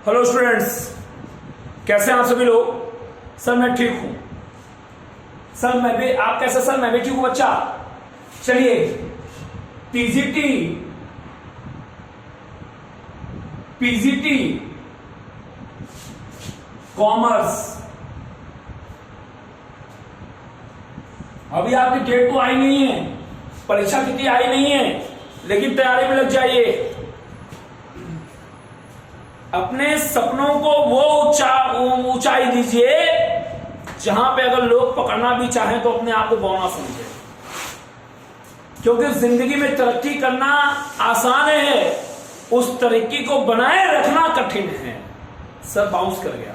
Hello students, कैसे हैं आप सभी लोग। सर मैं ठीक हूं। सर मैं भी, आप कैसे? सर मैं भी ठीक हूं बच्चा। चलिए, पीजीटी कॉमर्स, अभी आपकी डेट तो आई नहीं है, परीक्षा कितनी आई नहीं है, लेकिन तैयारी में लग जाइए। अपने सपनों को वो ऊंचाई दीजिए जहां पे अगर लोग पकड़ना भी चाहें तो अपने आप को बौना समझे, क्योंकि जिंदगी में तरक्की करना आसान है, उस तरक्की को बनाए रखना कठिन है। सर बाउंस कर गया,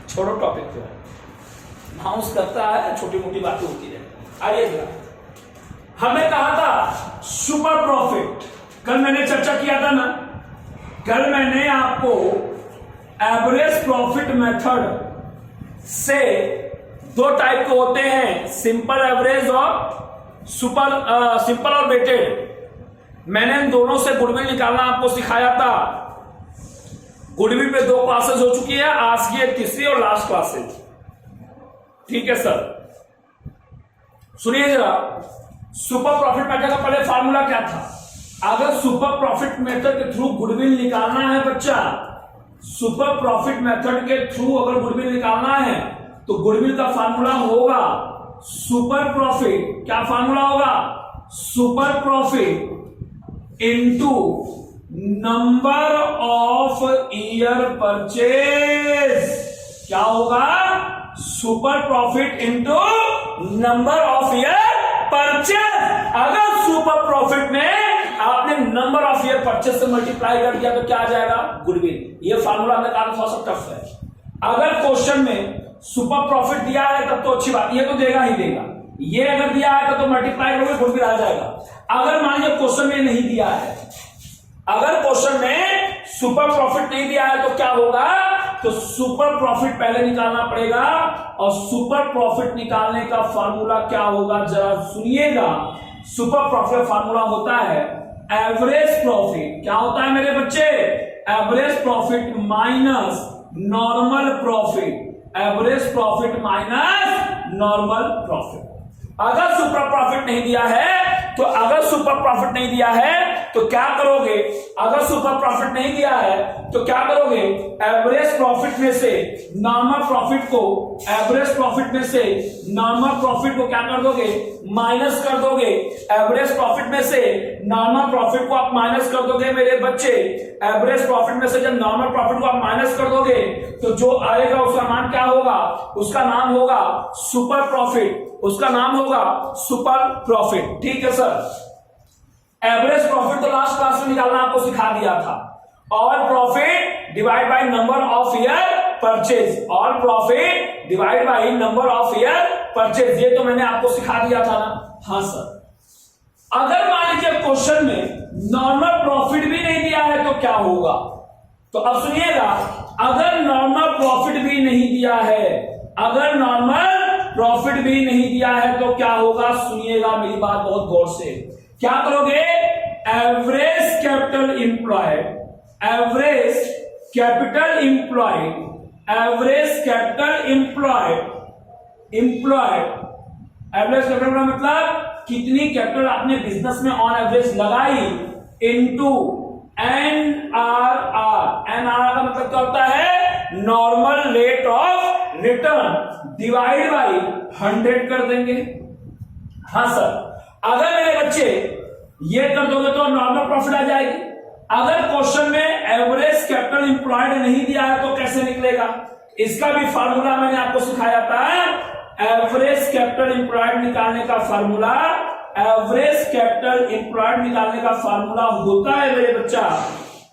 छोड़ो टॉपिक पे। बाउंस करता है, छोटी मोटी बातें होती है। आइए जरा, हमें कहा था सुपर प्रॉफिट, कल मैंने चर्चा किया था ना। कल मैंने आपको एवरेज प्रॉफिट मेथड से दो टाइप के होते हैं, सिंपल एवरेज और सिंपल और वेटेड। मैंने इन दोनों से गुडविल निकालना आपको सिखाया था। गुडविल पे 2 क्लासेस हो चुकी है, आज की तीसरी और लास्ट क्लासेस। ठीक है सर, सुनिए जरा। सुपर प्रॉफिट मेथड का पहले फार्मूला क्या था? अगर सुपर प्रॉफिट मेथड के थ्रू गुडविल निकालना है बच्चा, सुपर प्रॉफिट मेथड के थ्रू अगर गुडविल निकालना है तो गुडविल का फार्मूला होगा सुपर प्रॉफिट। क्या फार्मूला होगा? Super profit into number of year purchase. क्या होगा? Super profit into number of year purchase. अगर सुपर प्रॉफिट में आपने नंबर ऑफ ईयर परचेज से मल्टीप्लाई कर दिया तो क्या आ जाएगा? गुडविल। ये फार्मूला निकालना थोड़ा सा टफ है। अगर क्वेश्चन में सुपर प्रॉफिट दिया है तब तो अच्छी बात, ये तो देगा ही देगा। ये अगर दिया है तो मल्टीप्लाई करोगे, गुडविल आ जाएगा। अगर मान लीजिए क्वेश्चन में नहीं दिया है, अगर क्वेश्चन में सुपर प्रॉफिट नहीं दिया है तो क्या होगा? तो सुपर प्रॉफिट पहले निकालना पड़ेगा, और सुपर प्रॉफिट निकालने का फार्मूला क्या होगा जरा सुनिएगा। सुपर प्रॉफिट फार्मूला होता है एवरेज प्रॉफिट। क्या होता है मेरे बच्चे? Average profit minus normal profit. Average profit minus normal profit. अगर सुपर प्रॉफिट नहीं दिया है तो क्या करोगे? अगर सुपर प्रॉफिट नहीं दिया है तो क्या करोगे? एवरेज प्रॉफिट में से नॉर्मल प्रॉफिट को, एवरेज प्रॉफिट में से नॉर्मल प्रॉफिट को क्या कर दोगे? माइनस कर दोगे। एवरेज प्रॉफिट में से नॉर्मल प्रॉफिट को आप माइनस कर दोगे मेरे बच्चे। एवरेज प्रॉफिट में से जब नॉर्मल प्रॉफिट को आप माइनस कर दोगे तो जो आएगा उसका मान क्या होगा? उसका नाम होगा सुपर प्रॉफिट। उसका नाम होगा सुपर प्रॉफिट। ठीक है सर। एवरेज प्रॉफिट तो लास्ट क्लास में निकालना आपको सिखा दिया था। All profit divide by number of year purchase. All profit divide by number of year purchase, ये तो मैंने आपको सिखा दिया था ना। हाँ सर। अगर मान लीजिए क्वेश्चन में नॉर्मल प्रॉफिट भी नहीं दिया है तो क्या होगा? तो अब सुनिएगा, अगर नॉर्मल प्रॉफिट भी नहीं दिया है, अगर नॉर्मल प्रॉफिट भी नहीं दिया है तो क्या होगा? सुनिएगा मेरी बात बहुत गौर से। क्या करोगे? Average capital employed, average capital employed, average capital employed, average capital का मतलब कितनी कैपिटल आपने बिजनेस में ऑन एवरेज लगाई, इनटू एनआरआर। एनआरआर का मतलब क्या होता है? Normal rate of return divide by 100 कर देंगे। हाँ सर। अगर मेरे बच्चे ये कर दोगे तो नॉर्मल प्रॉफिट आ जाएगी। अगर क्वेश्चन में एवरेज कैपिटल इंप्लॉयड नहीं दिया है तो कैसे निकलेगा? इसका भी फार्मूला मैंने आपको सिखाया था। एवरेज कैपिटल इंप्लॉयड निकालने का फार्मूला, एवरेज कैपिटल इंप्लॉयड निकालने का फार्मूला होता है मेरे बच्चा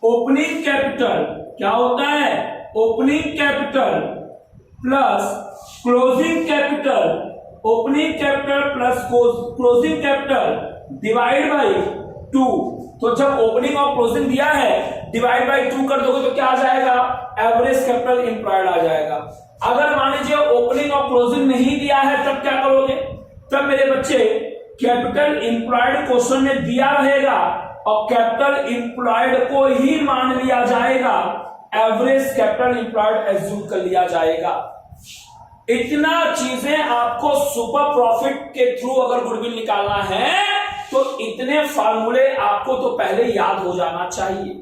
ओपनिंग कैपिटल। क्या होता है? Opening capital plus closing capital. Opening capital plus closing capital divide by 2। तो जब ओपनिंग और क्लोजिंग दिया है डिवाइड बाई 2 कर दोगे तो क्या आ जाएगा? एवरेज कैपिटल इंप्लॉयड आ जाएगा। अगर मान लीजिए ओपनिंग और क्लोजिंग नहीं दिया है तब क्या करोगे? तब मेरे बच्चे कैपिटल इंप्लॉयड क्वेश्चन में दिया रहेगा और कैपिटल इंप्लॉयड को ही मान लिया जाएगा एवरेज कैपिटल इंप्लॉयड एज्यूम कर लिया जाएगा। इतना चीजें आपको सुपर प्रॉफिट के थ्रू अगर गुडविल निकालना है तो इतने फार्मूले आपको तो पहले याद हो जाना चाहिए,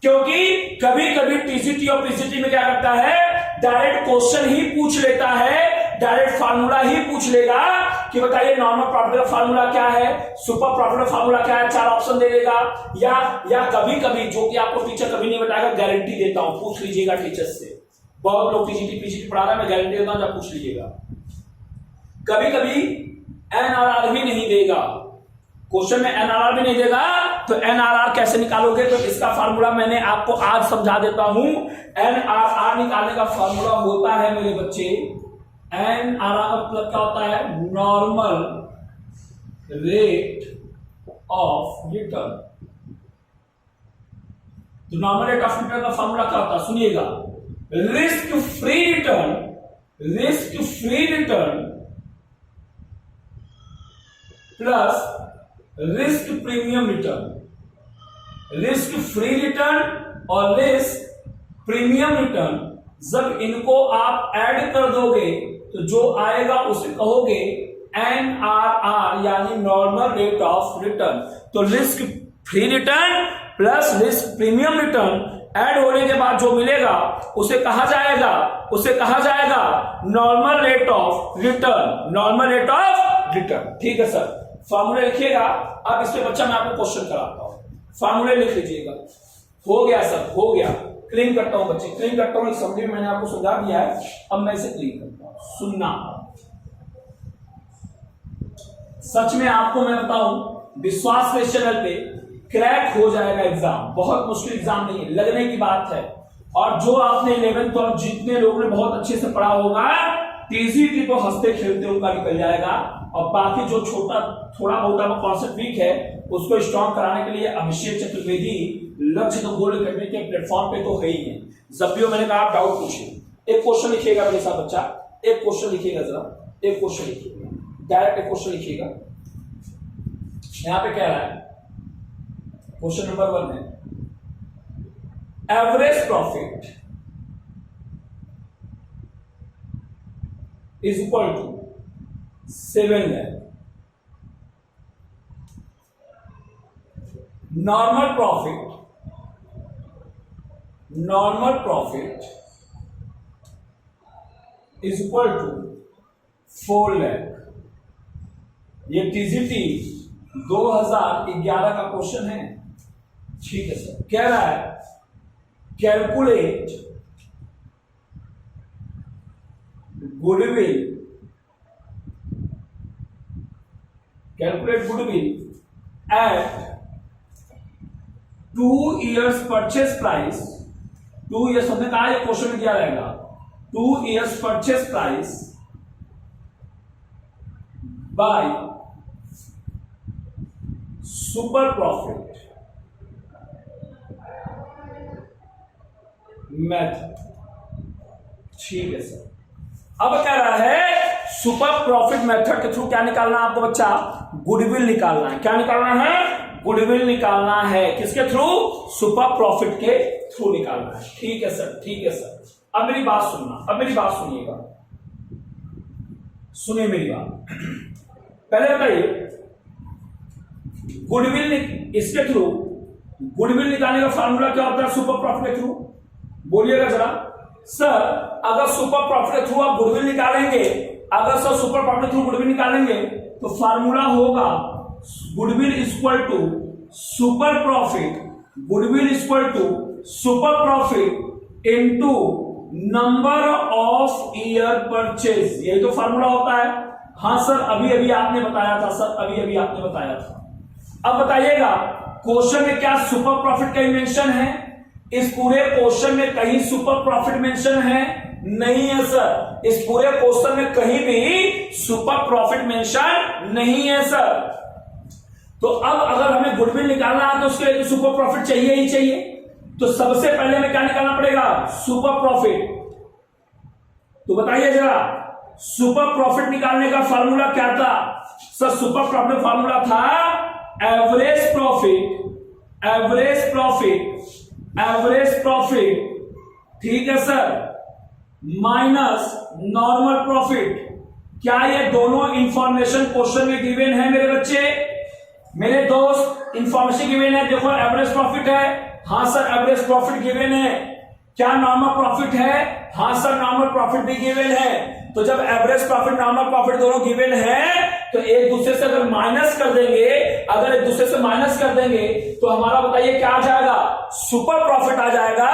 क्योंकि कभी कभी टीसीटी और पीसीटी में क्या करता है, डायरेक्ट क्वेश्चन ही पूछ लेता है, डायरेक्ट फार्मूला ही पूछ लेगा कि बताइए नॉर्मल प्रॉफिट का फार्मूला क्या है, सुपर प्रॉफिट का फार्मूला क्या है, 4 ऑप्शन दे देगा। या कभी कभी जो कि आपको टीचर कभी नहीं बताएगा, गारंटी देता हूं, पूछ लीजिएगा टीचर से। बहुत लोग टीजीटी पीसीटी पढ़ा रहे हैं, मैं गारंटी देता हूं, जब पूछ लीजिएगा। कभी कभी एनआरआर भी नहीं देगा, क्वेश्चन में एनआरआर भी नहीं देगा, तो एनआरआर कैसे निकालोगे, तो इसका फार्मूला मैंने आपको आज समझा देता हूं। एनआरआर निकालने का फार्मूला होता है मेरे बच्चे, एनआरआर का मतलब क्या होता है, नॉर्मल रेट ऑफ रिटर्न। तो नॉर्मल रेट ऑफ रिटर्न का फार्मूला क्या होता है, सुनिएगा, risk free return, risk free return plus risk premium return. Risk free return और रिस्क प्रीमियम रिटर्न जब इनको आप ऐड कर दोगे तो जो आएगा उसे कहोगे एनआरआर, यानी नॉर्मल रेट ऑफ रिटर्न। तो risk free return plus risk premium return add होने के बाद जो मिलेगा उसे कहा जाएगा normal rate of return, normal rate of return. ठीक है सर, फार्मूले लिखिएगा। अब इस पे बच्चा मैं आपको क्वेश्चन कराता हूं, फार्मूले लिख लीजिएगा। हो गया सर, हो गया। क्लीन करता हूं बच्चे, क्लीन करता हूं, समझे, मैंने आपको समझा दिया है, अब मैं इसे क्लीन करता हूं। सुनना, सच में आपको मैं बताऊं, विश्वास के चैनल पे क्रैक हो जाएगा एग्जाम, बहुत मुश्किल एग्जाम नहीं है, लगने की बात है। और जो आपने 11th और जितने लोगों ने बहुत अच्छे से पढ़ा होगा, टीजीटी तो हंसते खेलते उनका निकल जाएगा, और बाकी जो छोटा थोड़ा बहुत कॉन्सेप्ट वीक है उसको स्ट्रॉन्ग कराने के लिए अभिषेक चतुर्वेदी लक्ष्य तो गोल्ड अकेडमी के प्लेटफॉर्म पे तो है ही है। जब भी मैंने कहा आप डाउट पूछिए। एक क्वेश्चन लिखिएगा मेरे साथ बच्चा, एक क्वेश्चन लिखिएगा, जरा एक क्वेश्चन लिखिएगा, डायरेक्ट एक क्वेश्चन लिखिएगा। यहां पे कह रहा है, क्वेश्चन नंबर 1 है, average profit is equal to 7 lakh, normal profit is equal to 4 lakh। ये टीजीटी 2011 का क्वेश्चन है। ठीक है सर, कह रहा है calculate goodwill at 2 years purchase price. 2 years हमने कहा, ये क्वेश्चन में क्या रहेगा, 2 years purchase price by super profit method. ठीक है सर, अब कह रहा है सुपर प्रॉफिट मेथड के थ्रू क्या निकालना है आपको बच्चा, गुडविल निकालना है। क्या निकालना है, गुडविल निकालना है। किसके थ्रू, सुपर प्रॉफिट के थ्रू निकालना है। ठीक है सर, ठीक है सर। अब मेरी बात सुनना, अब मेरी बात सुनिएगा, सुनिए मेरी बात। पहले बताइए गुडविल इसके थ्रू गुडविल निकालने का फार्मूला क्या होता है सुपर प्रॉफिट के थ्रू, बोलिएगा जरा। सर अगर सुपर प्रॉफिट के थ्रू आप गुडविल निकालेंगे, अगर सर सुपर प्रॉफिट के थ्रू गुडविल निकालेंगे तो फार्मूला होगा goodwill equal to super profit, goodwill equal to super profit into number of year purchase. यही तो फार्मूला होता है। हाँ सर, अभी अभी आपने बताया था सर, अभी अभी आपने बताया था। अब बताइएगा क्वेश्चन में क्या सुपर प्रॉफिट का मेंशन है? इस पूरे क्वेश्चन में कहीं सुपर प्रॉफिट मेंशन है? नहीं है सर, इस पूरे क्वेश्चन में कहीं भी सुपर प्रॉफिट मेंशन नहीं है सर। तो अब अगर हमें गुडविल निकालना है तो उसके लिए सुपर प्रॉफिट चाहिए ही चाहिए। तो सबसे पहले हमें क्या निकालना पड़ेगा, सुपर प्रॉफिट। तो बताइए जरा, सुपर प्रॉफिट निकालने का फार्मूला क्या था? सर सुपर प्रॉफिट फार्मूला था एवरेज प्रॉफिट ठीक है सर, माइनस नॉर्मल प्रॉफिट। क्या ये दोनों इंफॉर्मेशन क्वेश्चन में गिवन है मेरे बच्चे? मेरे दोस्त, इंफॉर्मेशन गिवन है। देखो एवरेज प्रॉफिट है, हाँ सर एवरेज प्रॉफिट गिवन है। क्या नॉर्मल प्रॉफिट है? हाँ सर नॉर्मल प्रॉफिट भी गिवन है। तो जब एवरेज प्रॉफिट नॉर्मल प्रॉफिट दोनों गिवन है तो एक दूसरे से अगर माइनस कर देंगे, अगर एक दूसरे से माइनस कर देंगे तो हमारा बताइए क्या आ जाएगा? सुपर प्रॉफिट आ जाएगा।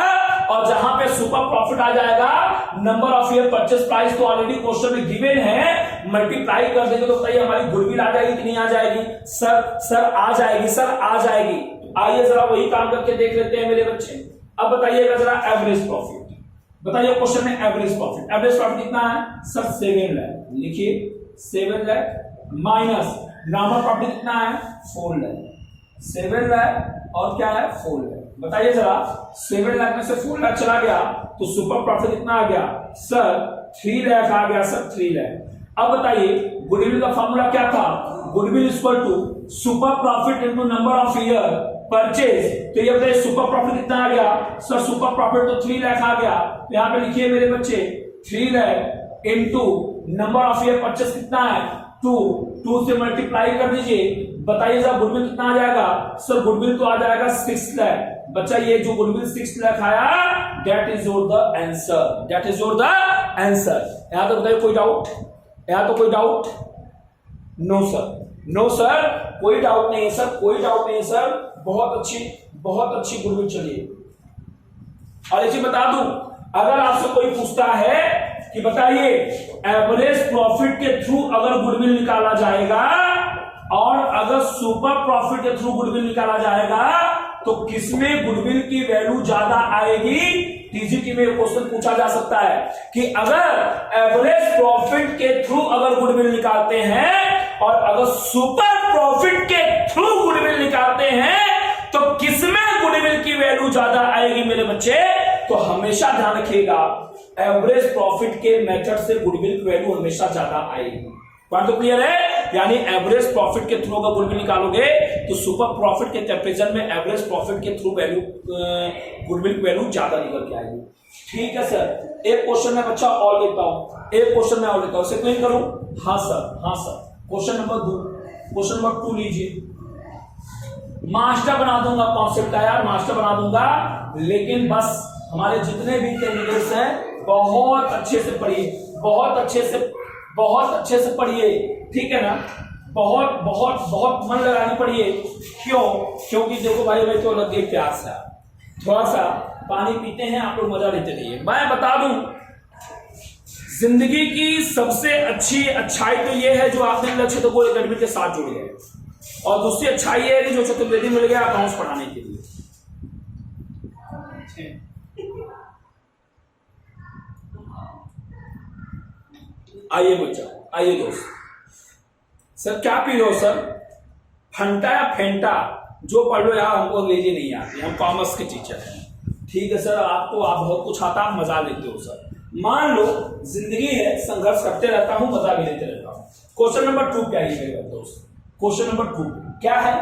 और जहां पे सुपर प्रॉफिट आ जाएगा, number of year purchase price तो ऑलरेडी क्वेश्चन में गिवन है, मल्टीप्लाई कर देंगे तो बताइए हमारी गुडविल आ जाएगी कि नहीं आ जाएगी? सर आ जाएगी, सर आ जाएगी। आइए जरा वही काम करके देख लेते हैं मेरे बच्चे। अब बताइएगा जरा एवरेज प्रॉफिट, बताइए क्वेश्चन में एवरेज प्रॉफिट। एवरेज प्रॉफिट कितना है सर? 7 लाख। लिखिए 7 लाख माइनस नॉर्मल प्रॉफिट कितना है? 4 लाख। 7 लाख और क्या है? 4 लाख। बताइए जरा 7 लाख में से 4 लाख चला गया तो सुपर प्रॉफिट कितना आ गया सर? 3 लाख आ गया सर, 3 लाख। अब बताइए गुडविल का फॉर्मूला क्या था? Goodwill equal to super profit into number of year purchase. तो ये बताइए सुपर प्रॉफिट कितना आ गया सर? सुपर प्रॉफिट तो 3 लाख आ गया। तो यहां पे लिखिए मेरे बच्चे 3 lakh into number of year purchase कितना है? 2 से मल्टीप्लाई कर दीजिए। बताइए सर गुडविल कितना आ जाएगा? सर गुडविल तो आ जाएगा 6 लाख। बच्चा ये जो गुडविल 6 लाख आया, that is your the answer, that is your the answer. यहां तो बताइए कोई डाउट? यहां तो कोई doubt? No sir, no sir, कोई डाउट नहीं है सर, कोई डाउट नहीं है सर। बहुत अच्छी गुडविल चलिए। और इसे बता दूं, अगर आपसे कोई पूछता है कि बताइए एवरेज प्रॉफिट के थ्रू अगर गुडविल निकाला जाएगा और अगर सुपर प्रॉफिट के थ्रू गुडविल निकाला जाएगा तो किसमें गुडविल की वैल्यू ज्यादा आएगी? टीजीटी में क्वेश्चन पूछा जा सकता है कि अगर एवरेज प्रॉफिट के थ्रू अगर गुडविल निकालते हैं और अगर सुपर प्रॉफिट के थ्रू गुडविल निकालते हैं तो किसमें गुडविल की वैल्यू ज्यादा आएगी मेरे बच्चे? तो हमेशा ध्यान रखिएगा, एवरेज प्रॉफिट के मेथड से गुडविल की वैल्यू हमेशा ज्यादा आएगी। पॉइंट तो क्लियर है? यानी एवरेज प्रॉफिट के थ्रू अगर गुडविल निकालोगे तो सुपर प्रॉफिट के कंपैरिजन में एवरेज प्रॉफिट के थ्रू वैल्यू गुडविल की वैल्यू ज्यादा निकल के आएगी। ठीक है सर, एक क्वेश्चन में बच्चा और लेता हूं, एक क्वेश्चन में और लेता हूं, क्लियर करूं? हाँ सर, हाँ sir. Question number 2, question number 2 लीजिए। मास्टर बना दूंगा, कॉन्सेप्ट का यार मास्टर बना दूंगा, लेकिन बस हमारे जितने भी कैंडिडेट्स हैं बहुत अच्छे से पढ़िए, बहुत अच्छे से पढ़िए, ठीक है ना? बहुत मन लगानी पड़िए। क्यों? क्योंकि देखो भाई तो लगे प्यास है, थोड़ा सा पानी पीते हैं, आप लोग मजा लेते रहिए। मैं बता दूं, जिंदगी की सबसे अच्छी अच्छाई तो ये है जो आपने लक्ष्य तो को एकेडमी के साथ जुड़ गए, और दूसरी अच्छाई ये है जो चतुर्वेदी मिल गया अकाउंट्स पढ़ाने के लिए। आइए बच्चा, आइए दोस्त। सर क्या पी रहे हो सर? फंटा या फेंटा? जो पढ़ लो यार, हमको अंग्रेजी नहीं आती, हम कॉमर्स के टीचर हैं। ठीक है सर, आपको आप बहुत कुछ आता, आप मजा लेते हो सर। मान लो जिंदगी है, संघर्ष करते रहता हूं, मजा भी लेते रहता हूं। क्वेश्चन नंबर 2 क्या है मेरे दोस्त? क्वेश्चन नंबर 2 क्या है?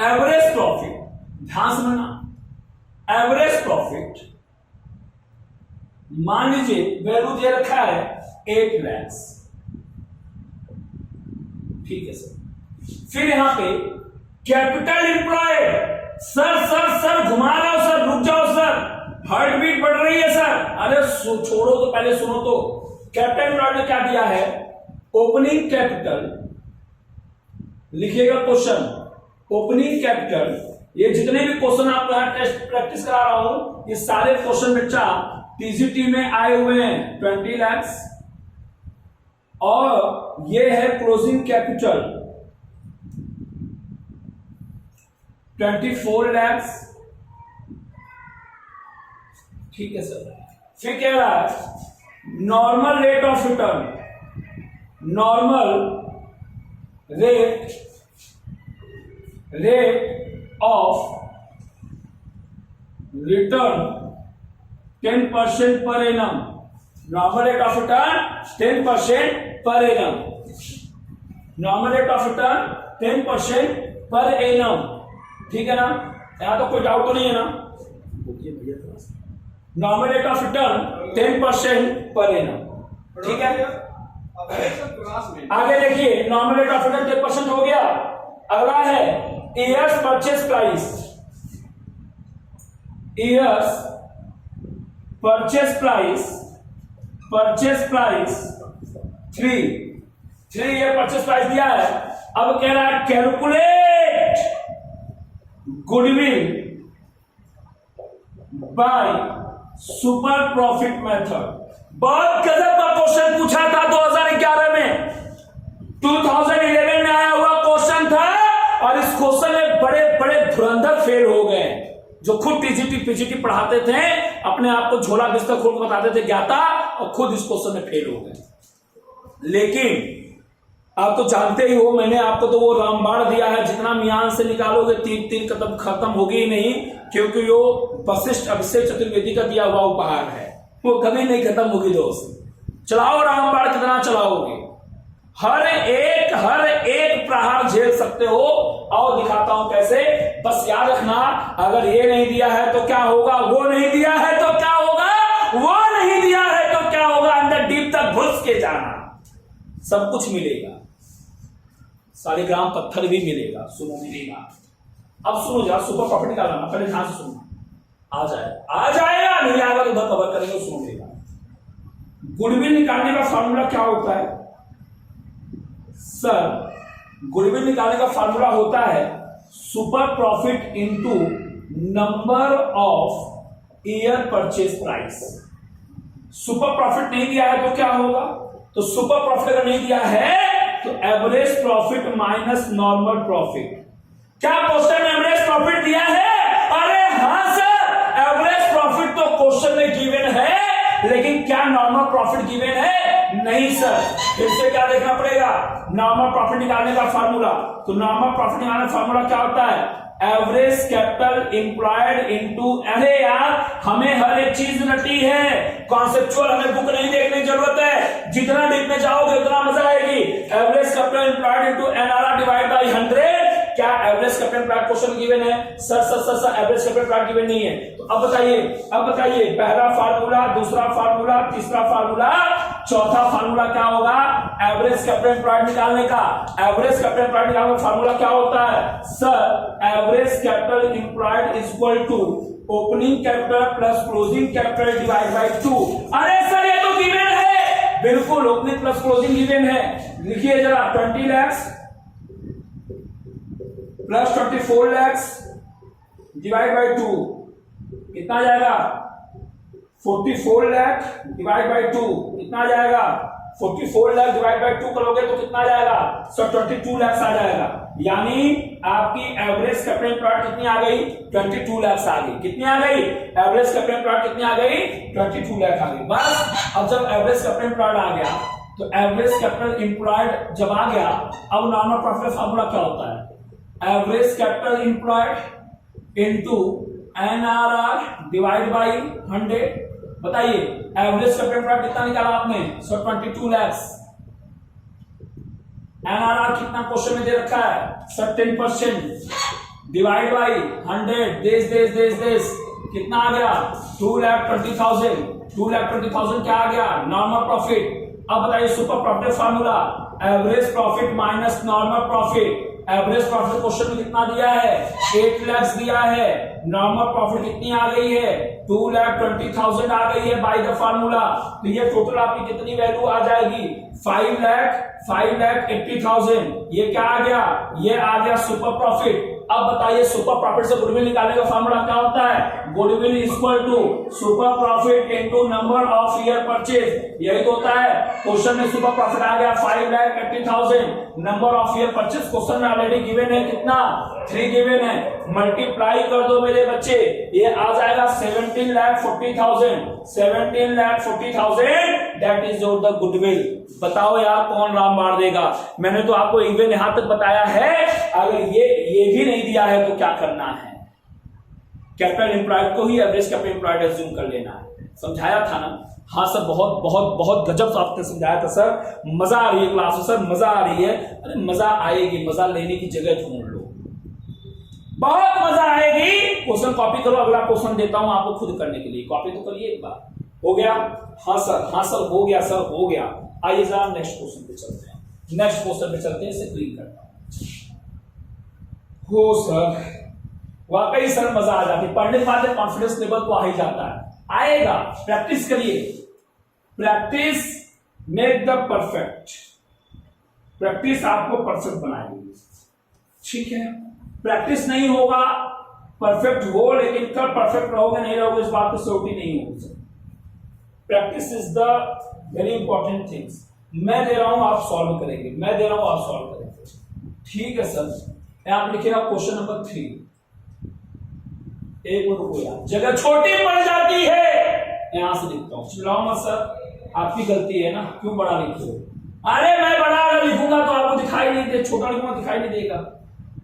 एवरेज प्रॉफिट, ध्यान समझना, एवरेज प्रॉफिट मान लीजिए वैल्यू दे रखा है 8 लाख। ठीक है सर। फिर यहां पे कैपिटल एम्प्लॉयड, सर घुमा रहा हूं सर, रुक जाओ सर, हार्ट बीट बढ़ रही है सर। अरे छोड़ो तो पहले सुनो तो। कैपिटल एम्प्लॉयड ने क्या दिया है? ओपनिंग कैपिटल, लिखिएगा क्वेश्चन, ओपनिंग कैपिटल। ये जितने भी क्वेश्चन आपको यहां टेस्ट प्रैक्टिस करा रहा हूं, ये सारे क्वेश्चन बच्चा टीजीटी में आए हुए हैं 20 लाख, और ये है क्लोजिंग कैपिटल 24 लाख। ठीक है सर। फिर कह रहा है normal rate of return, normal rate of return 10% per annum, normal rate of return 10% per annum, normal rate of return 10% per annum. ठीक है ना? यहां तो कोई डाउट तो नहीं है ना? भैया थोड़ा सा normal rate of return 10% per annum. ठीक है, आगे देखिए नॉर्मल रेट ऑफ रिटर्न 10% हो गया। अगला है years purchase price. Years purchase price 3 year purchase price दिया है। अब कह रहा है calculate goodwill by super profit method. बहुत गजब का क्वेश्चन पूछा था 2011 में, 2011 में आया हुआ क्वेश्चन था, और इस क्वेश्चन में बड़े बड़े धुरंधर फेल हो गए जो खुद टीजीटी पीजीटी पढ़ाते थे, अपने आप को झोला बिस्तर खोल के बताते थे ज्ञाता, और खुद इस क्वेश्चन में फेल हो गए। लेकिन आप तो जानते ही हो, मैंने आपको तो वो रामबाण दिया है, जितना मियान से निकालोगे तीन कदम खत्म होगी ही नहीं, क्योंकि वो वशिष्ठ अभिषेक चतुर्वेदी का दिया हुआ उपहार है, वो कभी नहीं खत्म होगी दोस्त। चलाओ रामबाण, कितना चलाओगे, हर एक प्रहार झेल सकते हो। आओ दिखाता हूं कैसे। बस याद रखना, अगर ये नहीं दिया है तो क्या होगा, वो नहीं दिया है तो क्या होगा, वो नहीं दिया है तो क्या होगा, अंदर डीप तक घुस के जाना, सब कुछ मिलेगा, सारे ग्राम पत्थर भी मिलेगा, सुनो मिलेगा। अब सुनो जरा, सुपर प्रॉफिट निकालना, पहले ध्यान से सुनो, आ जाएगा, नहीं आएगा तो उधर कवर करेंगे, सुनो मिलेगा। गुडविल निकालने का फॉर्मूला क्या होता है सर? गुडविल निकालने का फॉर्मूला होता है super profit into number of year purchase price. Super profit नहीं दिया है तो क्या होगा, तो सुपर प्रॉफिट अगर नहीं दिया है तो average profit minus normal profit. क्या क्वेश्चन में एवरेज प्रॉफिट दिया है? अरे हां सर, एवरेज प्रॉफिट तो क्वेश्चन में गिवन है, लेकिन क्या नॉर्मल प्रॉफिट गिवन है? नहीं सर। फिर से क्या देखना पड़ेगा, नॉर्मल प्रॉफिट निकालने का फार्मूला। तो नॉर्मल प्रॉफिट निकालने का फार्मूला क्या होता है, एवरेज कैपिटल इंप्लॉयड इनटू, अरे यार हमें हर एक चीज रटी है, कॉन्सेप्चुअल हमें बुक नहीं देखने की जरूरत है, जितना डीप में जाओगे उतना मजा आएगी। Average capital employed into NRR divide by 100। क्या average capital employed question given है? Sir average capital employed given नहीं है। तो अब बताइए पहला फार्मूला, दूसरा फार्मूला, तीसरा फार्मूला, चौथा फार्मूला क्या होगा एवरेज कैपिटल इंप्लॉयड निकालने का? एवरेज कैपिटल इंप्लॉयड निकालने का फार्मूला क्या होता है sir? Average capital employed is equal to opening capital plus closing capital divide by 2। अरे सर ये तो गिवन है, बिल्कुल ओपनिंग प्लस क्लोजिंग गिवन है। लिखिए जरा, 20 lakh plus 24 lakh divide by 2 कितना जाएगा? 44 लाख डिवाइड बाय 2 कितना जाएगा? 44 लाख डिवाइड बाय 2 करोगे तो कितना जाएगा सर? 22 लाख आ जाएगा। यानी आपकी एवरेज कैपिटल इंप्लॉयड कितनी आ गई? 22 लाख आ गई। कितनी आ गई? एवरेज कैपिटल इंप्लॉयड कितनी आ गई? 22 लाख आ गई। बस अब जब एवरेज कैपिटल इंप्लॉयड आ गया, तो एवरेज कैपिटल इंप्लॉयड जब आ गया, अब नॉर्मल प्रॉफिट का फार्मूला क्या होता है? Average capital employed into NRR divide by 100। बताइए एवरेज कैपिटल इंप्लॉयड कितना निकाला आपने? सर 22 लाख। एनआरआर कितना क्वेश्चन में दे रखा है सर? 10% डिवाइड बाय 100 देश कितना आ गया? 2,20,000। 2,20,000 क्या आ गया? Normal profit. अब बताइए super profit formula, average profit minus normal profit. Average profit question में कितना दिया है? 8 लाख दिया है। नॉर्मल प्रॉफिट कितनी आ गई है? 2,20,000 आ गई है बाय द फार्मूला। तो ये टोटल आपकी कितनी वैल्यू आ जाएगी? 5,80,000। ये क्या आ गया? ये आ गया सुपर प्रॉफिट। अब बताइए सुपर प्रॉफिट से गुडविल निकालने का फार्मूला क्या होता है? Goodwill equal to super profit into number of year purchase. यही तो होता है। क्वेश्चन में सुपर प्रॉफिट आ गया 5,80,000। Number of year purchase question में ऑलरेडी गिवन है, कितना? 3 गिवन है। मल्टीप्लाई कर दो मेरे बच्चे, ये आ जाएगा 17,40,000। 17,40,000 that is your the goodwill. बताओ यार कौन राम मार देगा? मैंने तो आपको इवन यहां तक बताया है। अगर ये भी नहीं दिया है तो क्या करना है? कैपिटल एम्प्लॉयड को ही एवरेज कैपिटल एम्प्लॉयड एज्यूम कर लेना है। समझाया था ना? हाँ सर, बहुत बहुत बहुत गजब से आपने समझाया था सर। मजा आ रही है क्लास में सर, मजा आ रही है। अरे मजा आएगी, मजा लेने की जगह ढूंढ लो। बहुत मजा आएगी। क्वेश्चन कॉपी करो, अगला क्वेश्चन देता हूं आपको खुद करने के लिए, कॉपी तो करिए एक बार। हो गया? हाँ सर हो गया सर, हो गया। आइए जरा नेक्स्ट क्वेश्चन पे चलते हैं, नेक्स्ट क्वेश्चन पे चलते हैं, इसे क्लीन करता हूं। हो सर, वाकई सर मजा आ जाती, पढ़ने के बाद कॉन्फिडेंस लेवल तो आ ही जाता है, आएगा। प्रैक्टिस करिए, practice make the perfect, practice आपको परफेक्ट बनाएगी, ठीक है। प्रैक्टिस नहीं होगा परफेक्ट हो, लेकिन कब परफेक्ट रहोगे नहीं रहोगे इस बात की श्योरिटी नहीं होगी। Practice is the very important things. मैं दे रहा हूं आप सॉल्व करेंगे, मैं दे रहा हूं आप सॉल्व करेंगे, ठीक है सर। यहां पर लिखेगा क्वेश्चन नंबर 3। एक मिनट रुको यार, जगह छोटी पड़ जाती है, यहां से लिखता हूं। चिल्लाओ मत सर, आपकी गलती है ना, क्यों बड़ा लिखे हो? अरे मैं बड़ा लिखूंगा तो आपको दिखाई नहीं दे, छोटा लिखूंगा दिखाई नहीं देगा।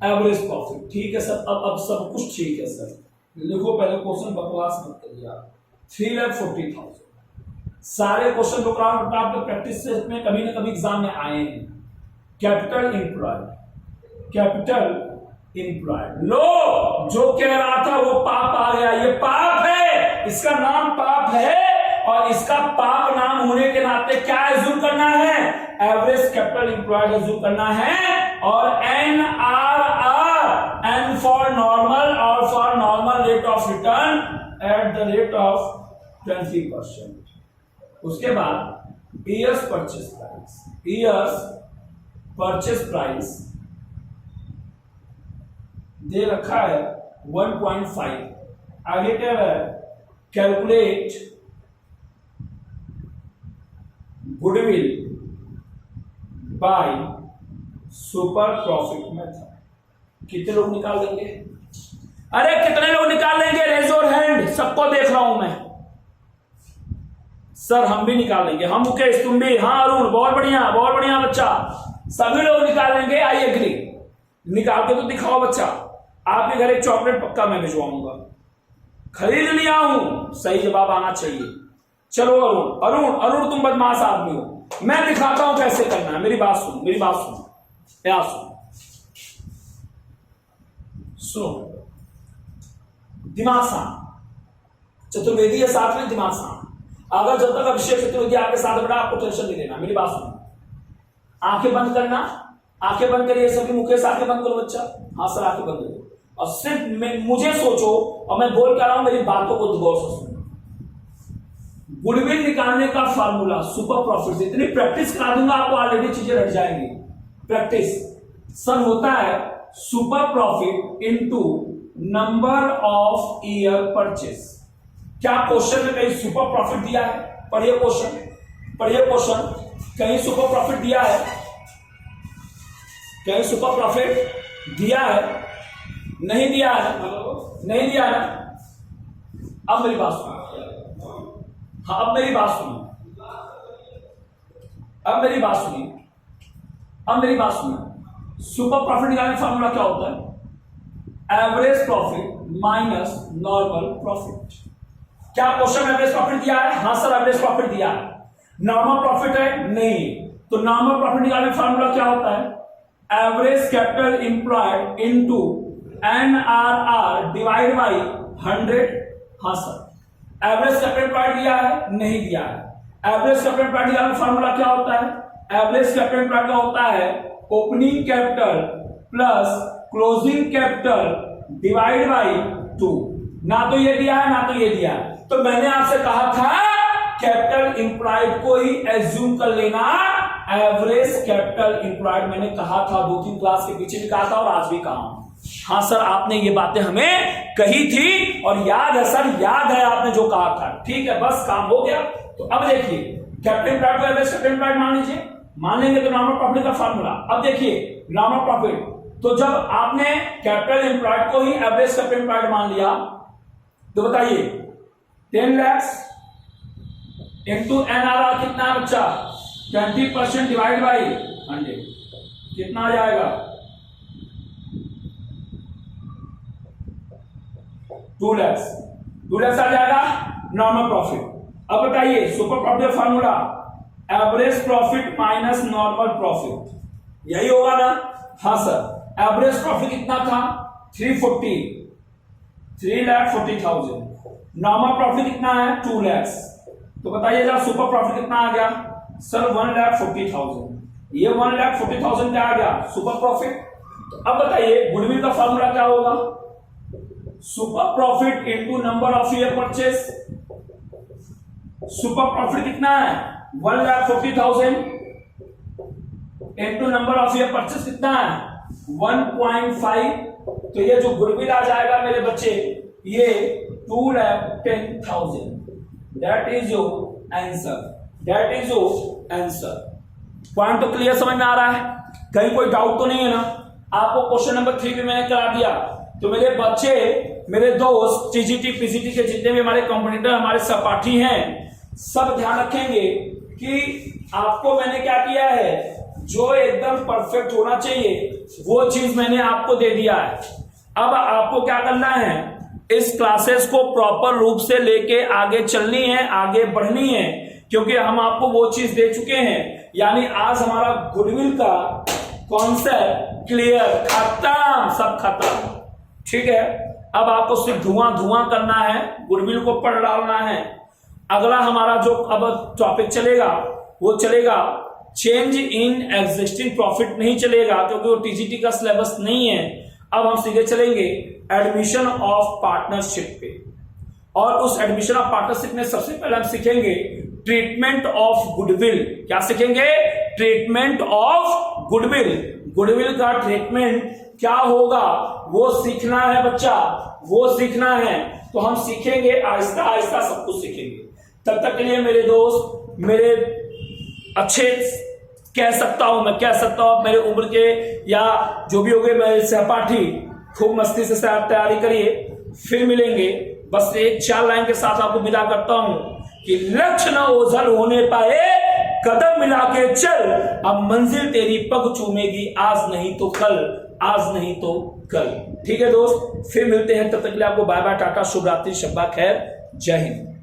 एवरेज प्रॉफिट, ठीक है सर, अब सब कुछ ठीक है सर। लिखो पहले क्वेश्चन, बकवास मत करिए आप। 3,40,000 सारे क्वेश्चन जो आपके प्रैक्टिस से में कभी ना कभी एग्जाम में आए हैं। कैपिटल इंप्लॉयड, कैपिटल इंप्लॉयड, लो जो कह रहा था वो पाप आ गया। ये पाप है, इसका नाम पाप है, और इसका पाप नाम होने के नाते क्या एज्यूम करना है? एवरेज कैपिटल इंप्लॉयड एज्यूम करना है, और NRR, N फॉर नॉर्मल, और for normal rate of return at the rate of 20%। उसके बाद years purchase price, years purchase price दे रखा है 1.5। आगे क्या है? Calculate goodwill by super profit method. कितने लोग निकाल लेंगे? अरे कितने लोग निकाल लेंगे? रेज योर हैंड, सबको देख रहा हूं मैं। सर हम भी निकाल लेंगे, हम मुकेश, तुम भी, हाँ अरुण, बहुत बढ़िया बच्चा, सभी लोग निकाल लेंगे। आई एग्री, निकाल के तो दिखाओ बच्चा। आपके घर एक चॉकलेट पक्का मैं भिजवाऊंगा, खरीद लिया हूं, सही जवाब आना चाहिए। चलो अरुण तुम बदमाश आदमी हो, मैं दिखाता हूं कैसे करना है। मेरी बात सुन, क्या सुनो, दिमाग शांत, चतुर्वेदी है साथ में, दिमाग शांत। अगर जब तक अभिषेक चतुर्वेदी आपके साथ बैठा, आपको टेंशन नहीं लेना। मेरी बात सुनो, आंखें बंद करना, आंखें बंद करिए सभी। मुकेश आंखें बंद करो बच्चा, हाँ सर आंखें बंद करो, और सिर्फ मुझे सोचो, और मैं बोल क्या रहा हूं मेरी बातों को गौर से सुनो। गुडविल निकालने का फार्मूला सुपर प्रॉफिट से, इतनी प्रैक्टिस करा दूंगा आपको, ऑलरेडी चीजें हट जाएंगी। प्रैक्टिस सर होता है super profit into number of year purchase. क्या क्वेश्चन में कहीं सुपर प्रॉफिट दिया है? पढ़िए क्वेश्चन, कहीं सुपर प्रॉफिट दिया है? कहीं सुपर प्रॉफिट दिया है? नहीं दिया है, नहीं दिया है। अब मेरी बात सुनो, हाँ अब मेरी बात सुनिए, सुपर प्रॉफिट निकालने का फॉर्मूला क्या होता है? Average profit minus normal profit. क्या क्वेश्चन एवरेज प्रॉफिट दिया है? हाँ सर एवरेज प्रॉफिट दिया है। नॉर्मल प्रॉफिट है? नहीं। तो नॉर्मल प्रॉफिट निकालने का फॉर्मूला क्या होता है? Average capital employed into NRR divide by 100। हाँ सर, एवरेज कैपिटल इंप्लॉयड दिया है? नहीं दिया है। एवरेज कैपिटल इंप्लॉयड निकालने का फॉर्मूला क्या होता है? एवरेज कैपिटल इंप्लॉयड का होता है opening capital plus closing capital divide by 2। ना तो ये दिया है, ना तो ये दिया है। तो मैंने आपसे कहा था कैपिटल इंप्लॉयड को ही एज्यूम कर लेना, एवरेज कैपिटल इंप्लॉयड मैंने कहा था, 2-3 क्लास के पीछे भी कहा था और आज भी कहा। हाँ सर आपने ये बातें हमें कही थी, और याद है सर, याद है आपने जो कहा था। ठीक है, बस काम हो गया। तो अब देखिए कैपिटल इंप्लॉयड को एवरेज कैपिटल इंप्लॉयड मान लीजिए, मान लेंगे तो नॉर्मल प्रॉफिट का फार्मूला। अब देखिए नॉर्मल प्रॉफिट, तो जब आपने कैपिटल इंप्लॉयड को ही एवरेज कैपिटल इंप्लॉयड मान लिया, तो बताइए 10 lakhs इंटू NRR कितना है बच्चा? 20% डिवाइड बाई 100 कितना आ जाएगा? 2 lakhs आ जाएगा नॉर्मल प्रॉफिट। अब बताइए super profit formula average profit minus normal profit, यही होगा ना? हाँ सर, एवरेज प्रॉफिट कितना था? 3,40,000। नॉर्मल प्रॉफिट कितना है 2 लाख। तो बताइए जरा सुपर प्रॉफिट कितना आ गया सर 1,40,000। ये 1,40,000 क्या आ गया सुपर प्रॉफिट। तो अब बताइए गुडविल का फॉर्मूला क्या होगा, super profit into number of year purchase. Super profit कितना है 1,40,000 into number of year purchase कितना है 1.5। तो ये जो गुडविल आ जाएगा मेरे बच्चे ये 2,10,000। That is your answer, that is your answer. Point तो क्लियर समझ में आ रहा है, कहीं कोई डाउट तो नहीं है ना। आपको क्वेश्चन नंबर 3 भी मैंने करा दिया। तो मेरे बच्चे मेरे दोस्त टीजीटी पीजीटी के जितने भी हमारे कॉम्पिटिटर हमारे सहपाठी हैं सब ध्यान रखेंगे कि आपको मैंने क्या किया है, जो एकदम परफेक्ट होना चाहिए वो चीज मैंने आपको दे दिया है। अब आपको क्या करना है, इस क्लासेस को प्रॉपर रूप से लेके आगे चलनी है, आगे बढ़नी है, क्योंकि हम आपको वो चीज दे चुके हैं। यानी आज हमारा गुडविल का कॉन्सेप्ट क्लियर, खत्म, सब खत्म, ठीक है। अब आपको सिर्फ धुआं धुआं करना है, गुडविल को पढ़ डालना है। अगला हमारा जो अब टॉपिक चलेगा वो चलेगा चेंज इन एग्जिस्टिंग प्रॉफिट, नहीं चलेगा क्योंकि वो टीजीटी का सिलेबस नहीं है। अब हम सीधे चलेंगे एडमिशन ऑफ पार्टनरशिप पे, और उस एडमिशन ऑफ पार्टनरशिप में सबसे पहले हम सीखेंगे ट्रीटमेंट ऑफ गुडविल। क्या सीखेंगे, ट्रीटमेंट ऑफ गुडविल। गुडविल का ट्रीटमेंट क्या होगा वो सीखना है बच्चा, वो सीखना है। तो हम सीखेंगे आहिस्ता आहिस्ता, सब कुछ सीखेंगे। तब तक के लिए मेरे दोस्त, मेरे अच्छे कह सकता हूं मेरे उम्र के या जो भी हो गए मेरे सहपाठी, खूब मस्ती से तैयारी करिए, फिर मिलेंगे। बस एक 4 लाइन के साथ आपको विदा करता हूं कि लक्ष्य न ओझल होने पाए, कदम मिला के चल, अब मंजिल तेरी पग चूमेगी, आज नहीं तो कल, आज नहीं तो कल। ठीक है दोस्त, फिर मिलते हैं, तब तक के लिए आपको बाय बाय, टाटा, शुभ रात्रि, शब्बा खैर, जय हिंद।